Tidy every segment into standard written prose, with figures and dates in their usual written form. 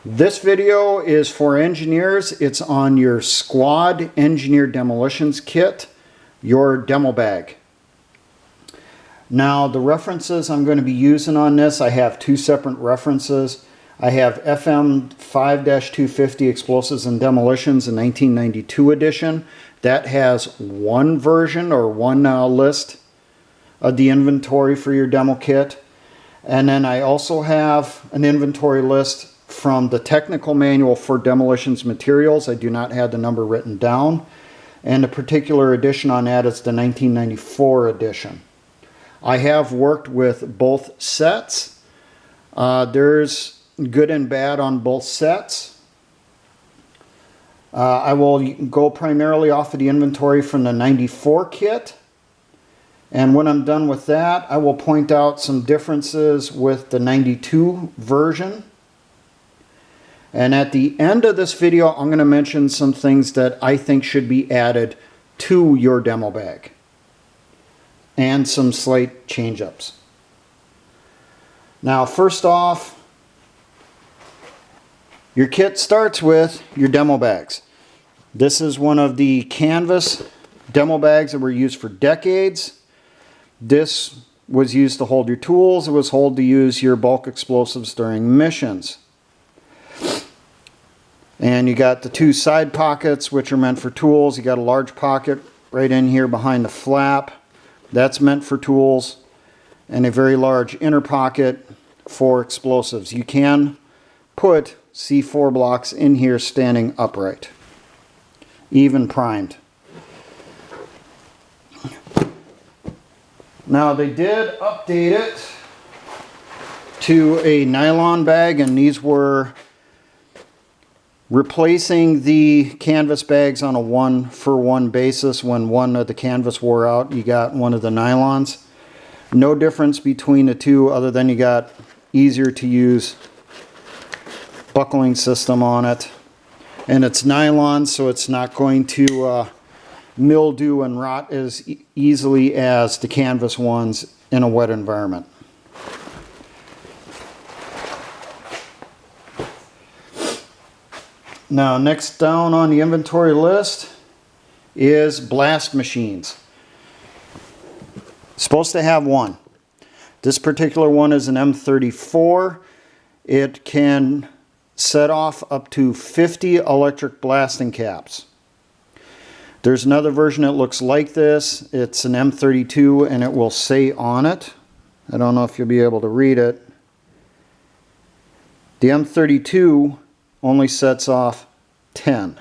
This video is for engineers. It's on your Squad Engineer Demolitions Kit, your demo bag. Now the references I'm going to be using on this, I have two separate references. I have FM 5-250 Explosives and Demolitions in 1992 edition. That has one version or one list of the inventory for your demo kit. And then I also have an inventory list from the technical manual for Demolitions materials. I do not have the number written down. And the particular edition on that is the 1994 edition. I have worked with both sets. There's good and bad on both sets. I will go primarily off of the inventory from the 94 kit. And when I'm done with that, I will point out some differences with the 92 version. And at the end of this video, I'm going to mention some things that I think should be added to your demo bag. And some slight change-ups. Now, first off, your kit starts with your demo bags. This is one of the canvas demo bags that were used for decades. This was used to hold your tools. It was held to use your bulk explosives during missions. And you got the two side pockets, which are meant for tools. You got a large pocket right in here behind the flap. That's meant for tools. And a very large inner pocket for explosives. You can put C4 blocks in here standing upright, even primed. Now they did update it to a nylon bag, and these were replacing the canvas bags on a one-for-one basis. When one of the canvas wore out, you got one of the nylons. No difference between the two other than you got easier to use buckling system on it. And it's nylon, so it's not going to mildew and rot as easily as the canvas ones in a wet environment. Now, next down on the inventory list is blast machines. Supposed to have one. This particular one is an M34. It can set off up to 50 electric blasting caps. There's another version that looks like this. It's an M32 and it will say on it, I don't know if you'll be able to read it, the M32 only sets off 10.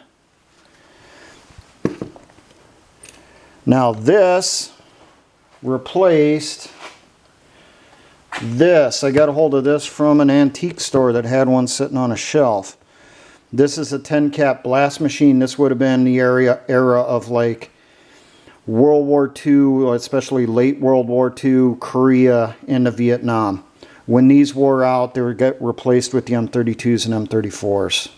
Now this replaced this. I got a hold of this from an antique store that had one sitting on a shelf. This is a 10 cap blast machine. This would have been the era of like World War II, especially late World War II, Korea, into Vietnam. When these wore out, they would get replaced with the M32s and M34s.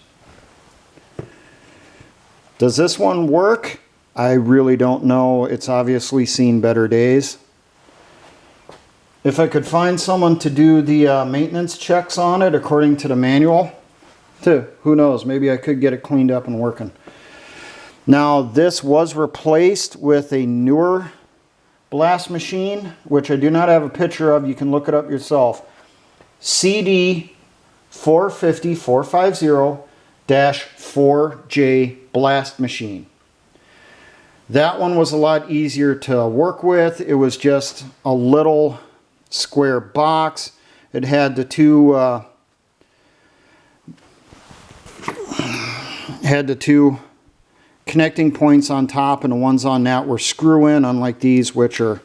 Does this one work? I really don't know. It's obviously seen better days. If I could find someone to do the maintenance checks on it according to the manual, who knows, maybe I could get it cleaned up and working. Now this was replaced with a newer blast machine, which I do not have a picture of. You can look it up yourself. CD 450-450-4J blast machine. That one was a lot easier to work with. It was just a little square box. It had the two connecting points on top, and the ones on that were screw in, unlike these, which are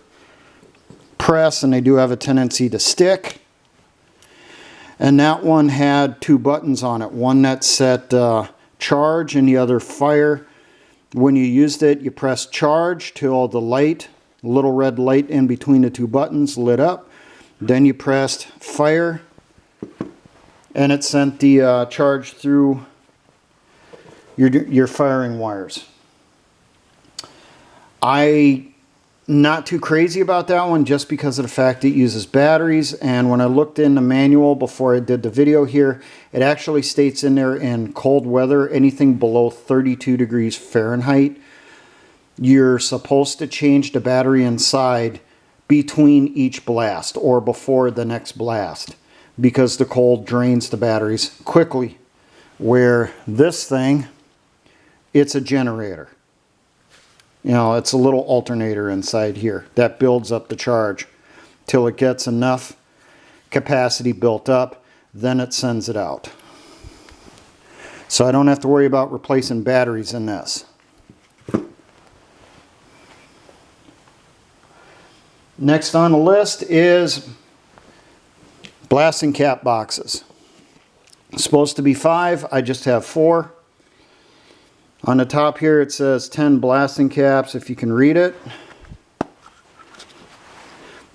press, and they do have a tendency to stick. And that one had two buttons on it, one that set charge and the other fire. When you used it, you pressed charge till the light, little red light in between the two buttons, lit up. Then you pressed fire, and it sent the charge through your firing wires. I Not too crazy about that one just because of the fact it uses batteries, and when I looked in the manual before I did the video here, it actually states in there in cold weather, anything below 32 degrees Fahrenheit, you're supposed to change the battery inside between each blast or before the next blast because the cold drains the batteries quickly. Where this thing, it's a generator. You know, it's a little alternator inside here that builds up the charge till it gets enough capacity built up, then it sends it out. So I don't have to worry about replacing batteries in this. Next on the list is blasting cap boxes. It's supposed to be 5, I just have 4. On the top here it says 10 blasting caps, if you can read it.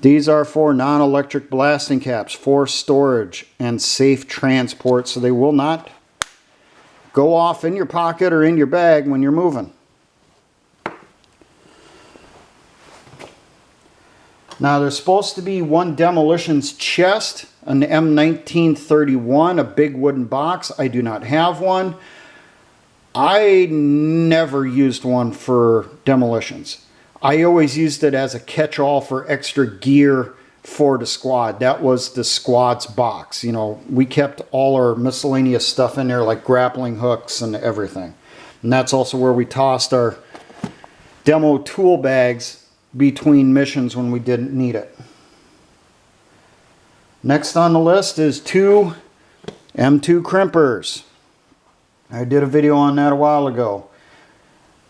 These are for non-electric blasting caps for storage and safe transport, so they will not go off in your pocket or in your bag when you're moving. Now there's supposed to be one Demolitions chest, an M1931, a big wooden box. I do not have one. I never used one for Demolitions. I always used it as a catch-all for extra gear for the squad. That was the squad's box. You know, we kept all our miscellaneous stuff in there, like grappling hooks and everything. And that's also where we tossed our demo tool bags between missions when we didn't need it. Next on the list is 2 M2 crimpers. I did a video on that a while ago.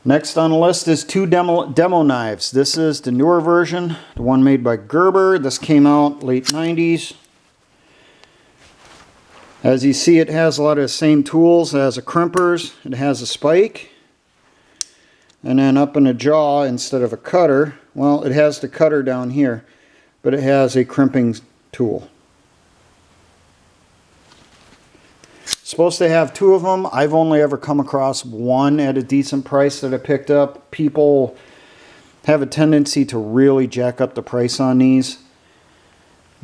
Next on the list is 2 demo knives. This is the newer version, the one made by Gerber. This came out late 90s. As you see, it has a lot of the same tools as a crimper's. It has a spike. And then up in the jaw, instead of a cutter, well, it has the cutter down here, but it has a crimping tool. Supposed to have 2 of them. I've only ever come across one at a decent price that I picked up. People have a tendency to really jack up the price on these.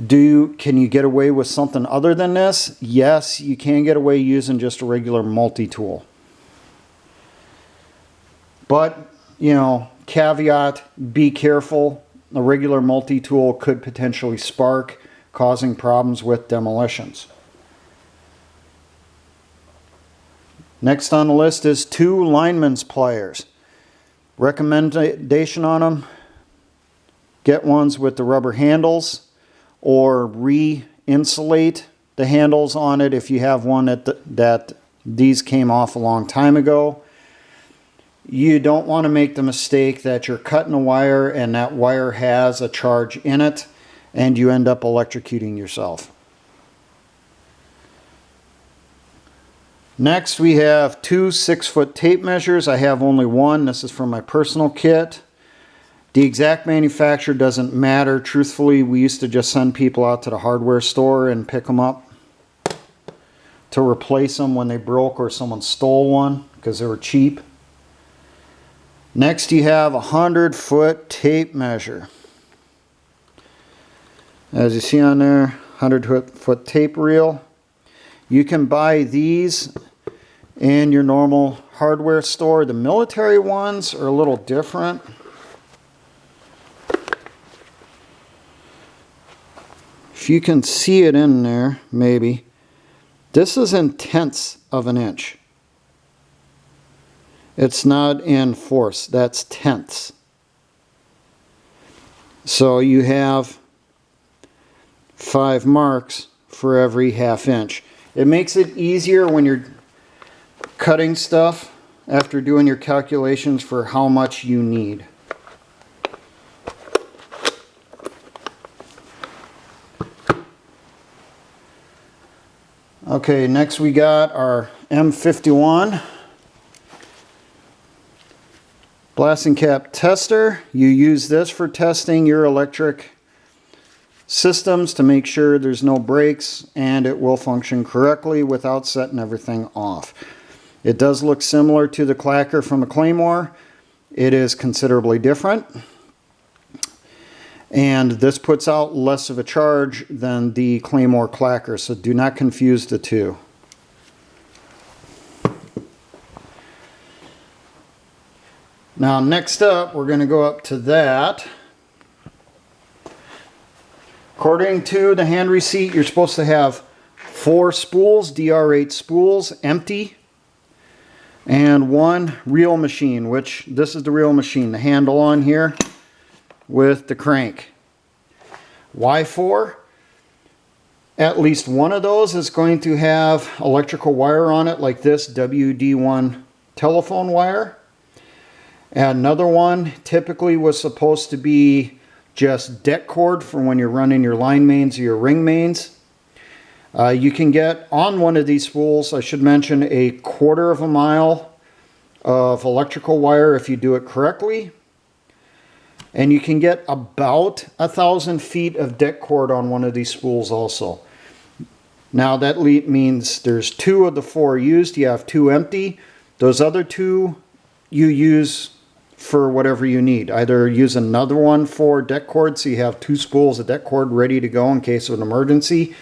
Can you get away with something other than this? Yes, you can get away using just a regular multi-tool. But, you know, caveat, be careful. A regular multi-tool could potentially spark, causing problems with demolitions. Next on the list is 2 lineman's pliers. Recommendation on them, get ones with the rubber handles or re-insulate the handles on it if you have one that these came off a long time ago. You don't want to make the mistake that you're cutting a wire and that wire has a charge in it and you end up electrocuting yourself. Next we have 2 6-foot tape measures. I have only one. This is from my personal kit. The exact manufacturer doesn't matter. Truthfully, we used to just send people out to the hardware store and pick them up to replace them when they broke or someone stole one because they were cheap. Next you have a 100-foot tape measure. As you see on there, 100-foot tape reel. You can buy these in your normal hardware store. The military ones are a little different. If you can see it in there, maybe. This is in tenths of an inch. It's not in fourths, that's tenths. So you have 5 marks for every ½ inch. It makes it easier when you're cutting stuff after doing your calculations for how much you need. Okay, next we got our M51 blasting cap tester. You use this for testing your electric systems to make sure there's no breaks and it will function correctly without setting everything off. It does look similar to the clacker from a Claymore. It is considerably different. And this puts out less of a charge than the Claymore clacker, so do not confuse the two. Now next up, we're going to go up to that. According to the hand receipt, you're supposed to have 4 spools, DR8 spools, empty, and 1 reel machine, which this is the reel machine, the handle on here with the crank. Why 4? At least one of those is going to have electrical wire on it, like this WD1 telephone wire. And another one typically was supposed to be just deck cord for when you're running your line mains or your ring mains. You can get on one of these spools, I should mention, a 1/4 of a mile of electrical wire if you do it correctly. And you can get about 1,000 feet of deck cord on one of these spools also. Now that means there's 2 of the 4 used, you have 2 empty. Those other 2 you use for whatever you need. Either use another one for deck cord, so you have 2 spools of deck cord ready to go in case of an emergency.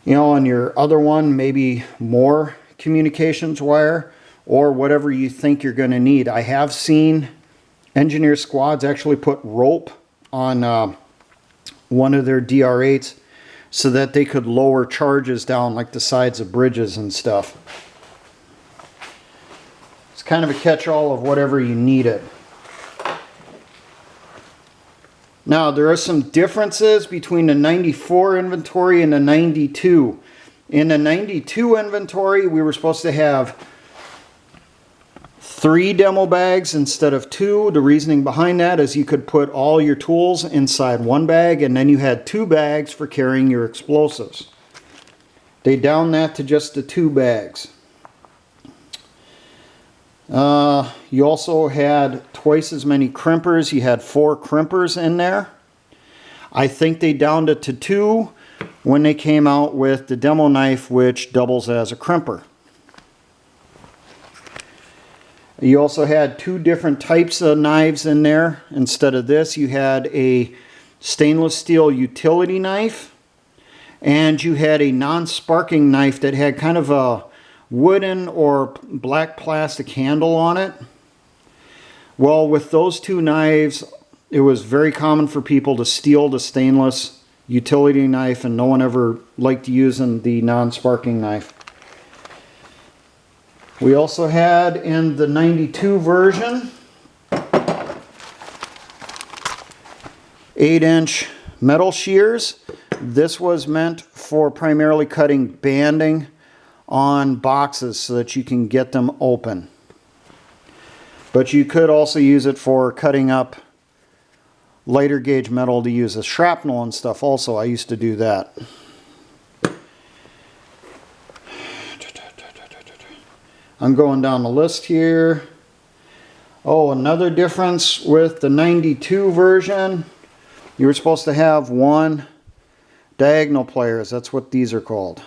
You know, on your other one, maybe more communications wire, or whatever you think you're going to need. I have seen engineer squads actually put rope on one of their DR8s so that they could lower charges down like the sides of bridges and stuff. It's kind of a catch-all of whatever you need it. Now, there are some differences between the 94 inventory and the 92. In the 92 inventory, we were supposed to have 3 demo bags instead of 2. The reasoning behind that is you could put all your tools inside 1 bag, and then you had 2 bags for carrying your explosives. They downed that to just the 2 bags. You also had twice as many crimpers. You had 4 crimpers in there. I think they downed it to 2 when they came out with the demo knife, which doubles as a crimper. You also had 2 different types of knives in there. Instead of this, you had a stainless steel utility knife, and you had a non-sparking knife that had kind of a wooden or black plastic handle on it. Well, with those 2 knives, it was very common for people to steal the stainless utility knife, and no one ever liked using the non-sparking knife. We also had in the 92 version 8-inch metal shears. This was meant for primarily cutting banding on boxes so that you can get them open. But you could also use it for cutting up lighter gauge metal to use as shrapnel and stuff also. I used to do that. I'm going down the list here. Oh, another difference with the 92 version, you were supposed to have 1 diagonal pliers. That's what these are called.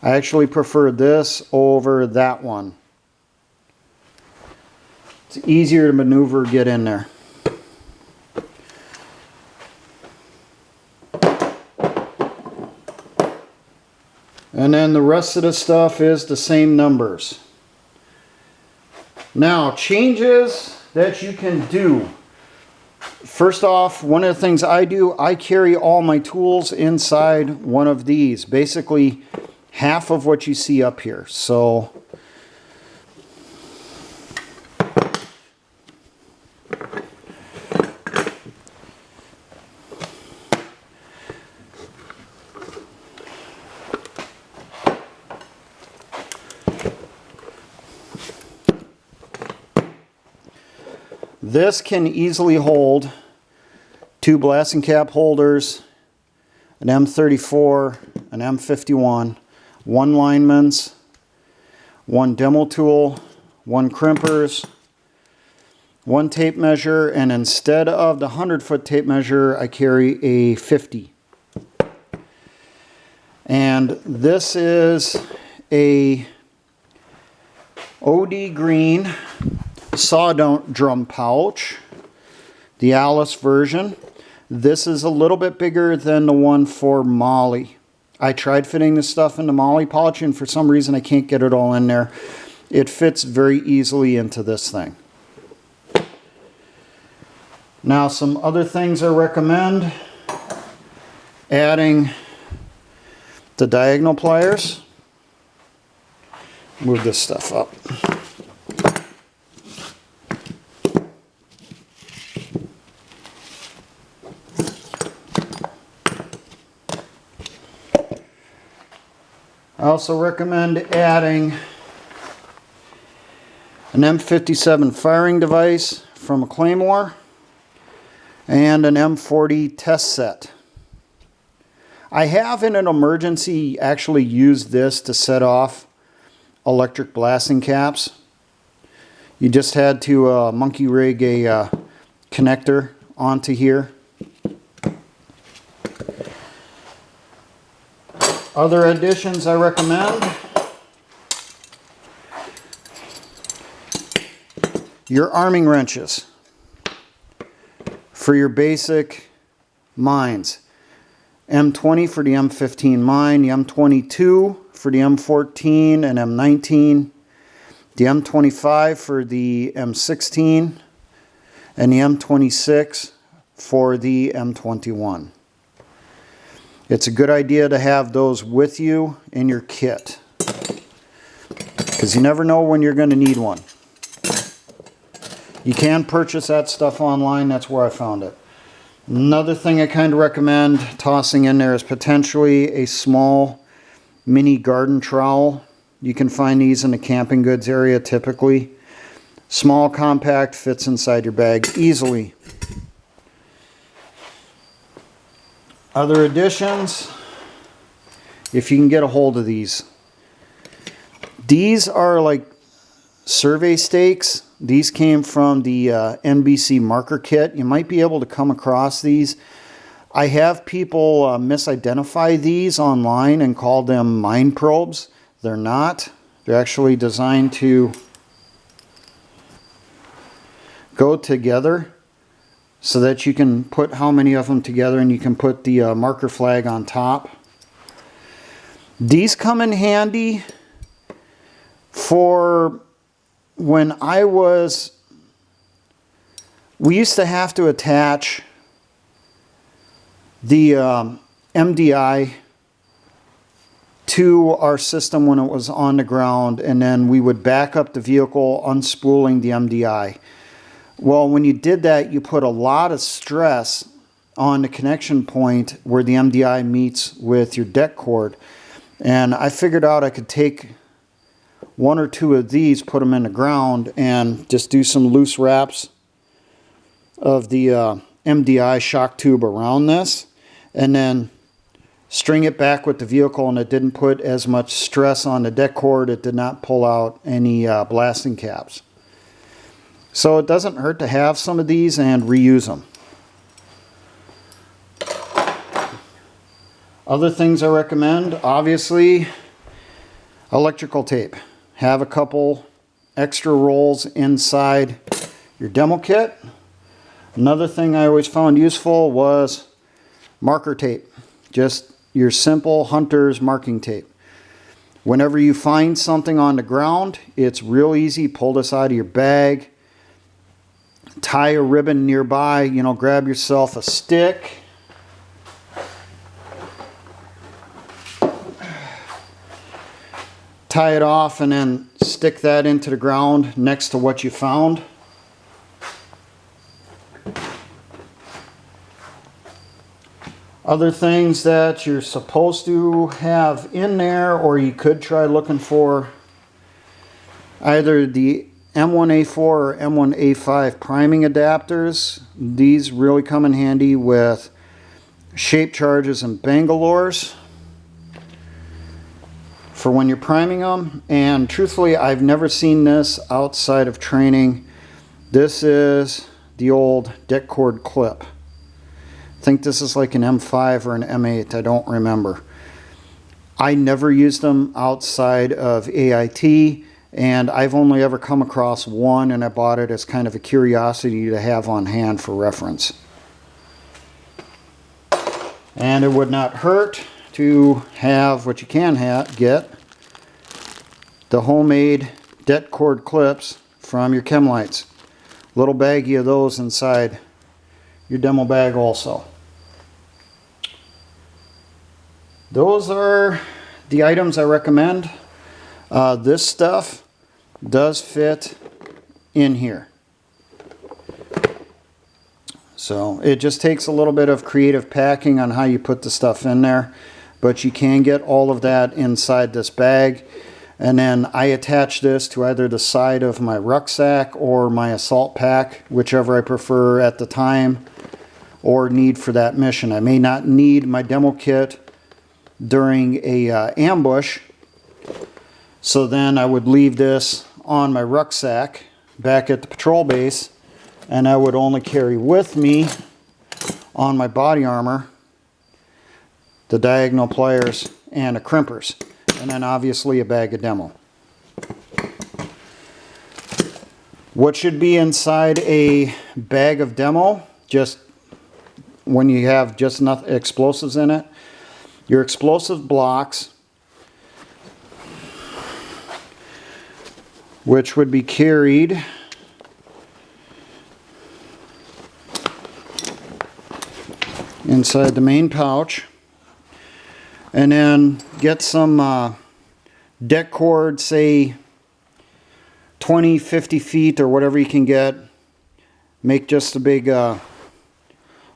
I actually prefer this over that one. It's easier to maneuver, get in there. And then the rest of the stuff is the same numbers. Now, changes that you can do. First off, one of the things I do, I carry all my tools inside one of these. Basically, half of what you see up here. So this can easily hold 2 blasting cap holders, an M34, an M51, 1 lineman's, 1 demo tool, 1 crimpers, 1 tape measure, and instead of the 100-foot tape measure, I carry a 50. And this is a OD green saw drum pouch. the Alice version. This is a little bit bigger than the one for Molly. I tried fitting this stuff into Molly Polish, and for some reason I can't get it all in there. It fits very easily into this thing. Now, some other things I recommend: adding the diagonal pliers. Move this stuff up. I also recommend adding an M57 firing device from a Claymore and an M40 test set. I have in an emergency actually used this to set off electric blasting caps. You just had to monkey rig a connector onto here. Other additions I recommend: your arming wrenches for your basic mines. M20 for the M15 mine, the M22 for the M14 and M19, the M25 for the M16, and the M26 for the M21. It's a good idea to have those with you in your kit, because you never know when you're going to need one. You can purchase that stuff online. That's where I found it. Another thing I kind of recommend tossing in there is potentially a small mini garden trowel. You can find these in the camping goods area typically. Small, compact, fits inside your bag easily. Other additions, if you can get a hold of these. These are like survey stakes. These came from the NBC marker kit. You might be able to come across these. I have people misidentify these online and call them mine probes. They're not. They're actually designed to go together so that you can put how many of them together, and you can put the marker flag on top. These come in handy for when we used to have to attach the MDI to our system when it was on the ground, and then we would back up the vehicle unspooling the MDI. Well, when you did that, you put a lot of stress on the connection point where the MDI meets with your deck cord. And I figured out I could take one or two of these, put them in the ground, and just do some loose wraps of the MDI shock tube around this, and then string it back with the vehicle, and it didn't put as much stress on the deck cord. It did not pull out any blasting caps. So it doesn't hurt to have some of these and reuse them. Other things I recommend, obviously, electrical tape. Have a couple extra rolls inside your demo kit. Another thing I always found useful was marker tape. Just your simple hunter's marking tape. Whenever you find something on the ground, it's real easy. Pull this out of your bag. Tie a ribbon nearby. You know, grab yourself a stick. Tie it off and then stick that into the ground next to what you found. Other things that you're supposed to have in there, or you could try looking for, either the M1A4 or M1A5 priming adapters. These really come in handy with shape charges and Bangalores for when you're priming them. And truthfully, I've never seen this outside of training. This is the old deck cord clip. I think this is like an M5 or an M8, I don't remember. I never used them outside of AIT, and I've only ever come across one, and I bought it as kind of a curiosity to have on hand for reference. And it would not hurt to have what you can get, the homemade det cord clips from your chem lights. Little baggie of those inside your demo bag also. Those are the items I recommend. This stuff does fit in here. So it just takes a little bit of creative packing on how you put the stuff in there, but you can get all of that inside this bag. And then I attach this to either the side of my rucksack or my assault pack, whichever I prefer at the time or need for that mission. I may not need my demo kit during a ambush, so then I would leave this on my rucksack back at the patrol base, and I would only carry with me on my body armor the diagonal pliers and a crimpers, and then obviously a bag of demo. What should be inside a bag of demo, just when you have just enough explosives in it? Your explosive blocks, which would be carried inside the main pouch, and then get some det cord, say 20, 50 feet or whatever you can get. Make just a big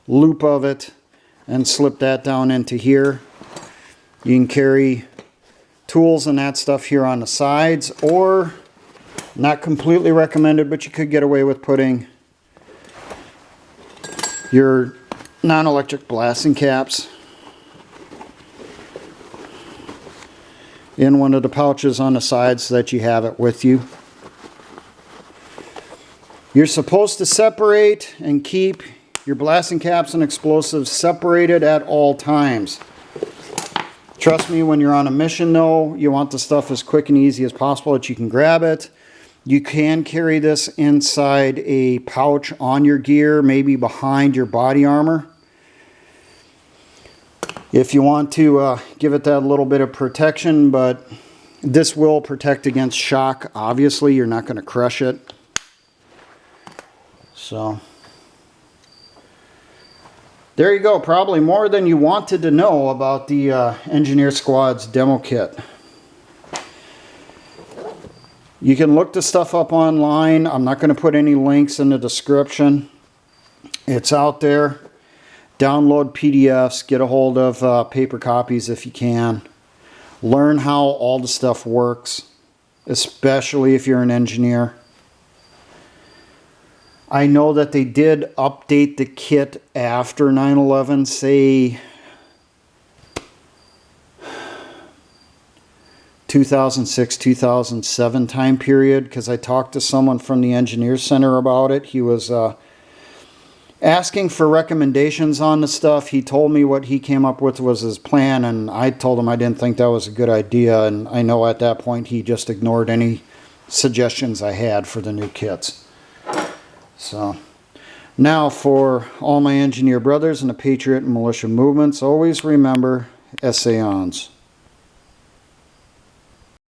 loop of it and slip that down into here. You can carry tools and that stuff here on the sides, or not completely recommended, but you could get away with putting your non-electric blasting caps in one of the pouches on the sides so that you have it with you. You're supposed to separate and keep your blasting caps and explosives separated at all times. Trust me, when you're on a mission though, you want the stuff as quick and easy as possible that you can grab it. You can carry this inside a pouch on your gear, maybe behind your body armor, if you want to give it that little bit of protection, but this will protect against shock. Obviously, you're not going to crush it. So there you go. Probably more than you wanted to know about the Engineer Squad's demo kit. You can look the stuff up online. I'm not going to put any links in the description. It's out there. Download PDFs. Get a hold of paper copies if you can. Learn how all the stuff works, especially if you're an engineer. I know that they did update the kit after 9/11, say 2006, 2007 time period, because I talked to someone from the Engineers Center about it. He was asking for recommendations on the stuff. He told me what he came up with was his plan, and I told him I didn't think that was a good idea, and I know at that point he just ignored any suggestions I had for the new kits. So now, for all my engineer brothers and the Patriot and Militia movements, always remember, essayons.